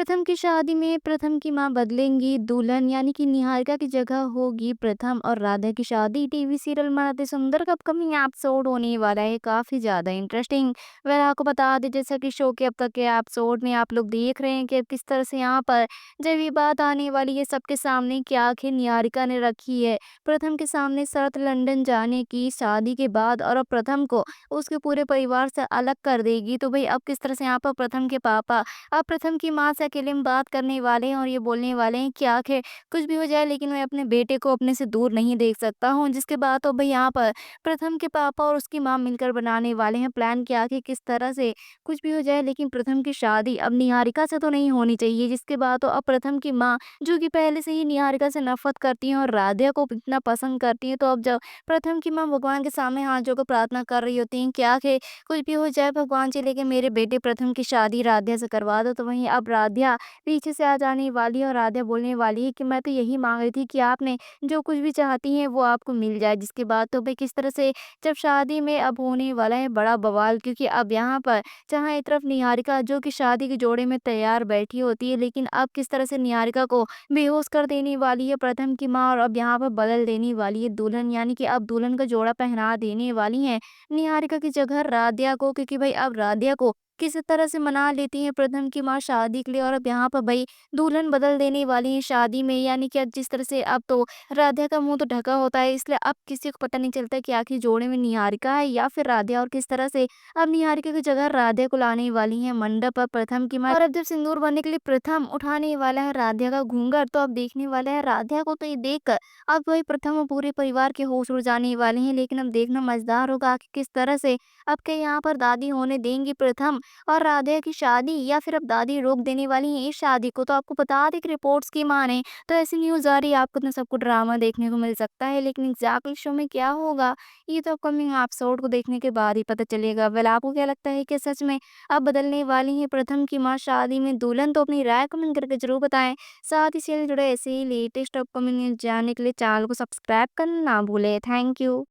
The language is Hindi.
प्रथम की शादी में प्रथम की माँ बदलेंगी दुल्हन यानी कि निहारिका की जगह होगी प्रथम और राधा की शादी। टीवी सीरियल मराठी सुंदर का अपकमिंग एपिसोड होने वाला है काफी ज्यादा इंटरेस्टिंग। वह आपको बता दें जैसा कि शो के अब तक के एपिसोड में आप लोग देख रहे हैं कि अब किस तरह से यहाँ पर जब ये बात आने वाली है सबके सामने कि आखिर निहारिका ने रखी है प्रथम के सामने शर्त लंदन जाने की शादी के बाद, और अब प्रथम को उसके पूरे परिवार से अलग कर देगी। तो भाई अब किस तरह से यहाँ पर प्रथम के पापा अब प्रथम की माँ से अकेले में बात करने वाले हैं और ये बोलने वाले हैं कि आखिर कुछ भी हो जाए लेकिन मैं अपने बेटे को अपने से दूर नहीं देख सकता हूँ। जिसके बाद तो भाई यहाँ पर प्रथम के पापा और उसकी माँ मिलकर बनाने वाले हैं प्लान कि आखिर किस तरह से कुछ भी हो जाए लेकिन प्रथम की शादी अब निहारिका से तो नहीं होनी चाहिए। जिसके बाद तो अब प्रथम की माँ जो कि पहले से ही निहारिका से नफरत करती हैं और राधिका को इतना पसंद करती हैं, तो अब जब प्रथम की माँ भगवान के सामने हाथ जोड़कर प्रार्थना कर रही होती हैं कि आखिर कुछ भी हो जाए भगवान जी लेकिन मेरे बेटे प्रथम की शादी राध्या से करवा दो। तो वहीं अब राध्या पीछे से आ जाने वाली है और राध्या बोलने वाली है कि मैं तो यही मांग रही थी कि आपने जो कुछ भी चाहती हैं वो आपको मिल जाए। जिसके बाद तो भाई किस तरह से जब शादी में अब होने वाला है बड़ा बवाल, क्योंकि अब यहाँ पर जहाँ एक तरफ निहारिका जो कि शादी के जोड़े में तैयार बैठी होती है, लेकिन अब किस तरह से निहारिका को बेहोश कर देने वाली है प्रथम की माँ और अब यहाँ पर बदल देने वाली है दुल्हन, यानी कि अब दुल्हन का जोड़ा पहना देने वाली है निहारिका की जगह राधिया को। क्योंकि भाई अब राधिया को किसी तरह से मना लेती हैं प्रथम की माँ शादी के लिए और अब यहाँ पर भाई दुल्हन बदल देने वाली है शादी में। यानी कि अब जिस तरह से अब तो राधिया का मुंह तो ढका होता है, इसलिए अब किसी को पता नहीं चलता कि आखिर जोड़े में निहारिका है या फिर राधिया, और किस तरह से अब निहारिका की जगह राधिया को लाने वाली है मंडप पर प्रथम की माँ। और अब जब सिंदूर भरने के लिए प्रथम उठाने वाला है राधिया का घूंघट, तो अब देखने वाला है राधिया को। तो ये देख अब वही प्रथम और पूरे परिवार के होश उड़ जाने वाले हैं। लेकिन अब देखना मजेदार होगा कि किस तरह से अब के यहाँ पर दादी होने देंगी प्रथम और राधिका की शादी, या फिर अब दादी रोक देने वाली है इस शादी को। तो आपको बता दें कि रिपोर्ट्स की माने तो ऐसी न्यूज आ रही है आपको तो सबको ड्रामा देखने को मिल सकता है, लेकिन एग्जैक्टली शो में क्या होगा ये तो अपकमिंग एपिसोड को देखने के बाद ही पता चलेगा। वेल आपको क्या लगता है कि सच में अब बदलने वाली है प्रथम की माँ शादी में दुल्हन? तो अपनी राय कमेंट करके जरूर बताएं। साथ ही से जुड़े ऐसे ही लेटेस्ट अपकमिंग न्यूज जानने के लिए चैनल को सब्सक्राइब करना ना भूले। Thank you.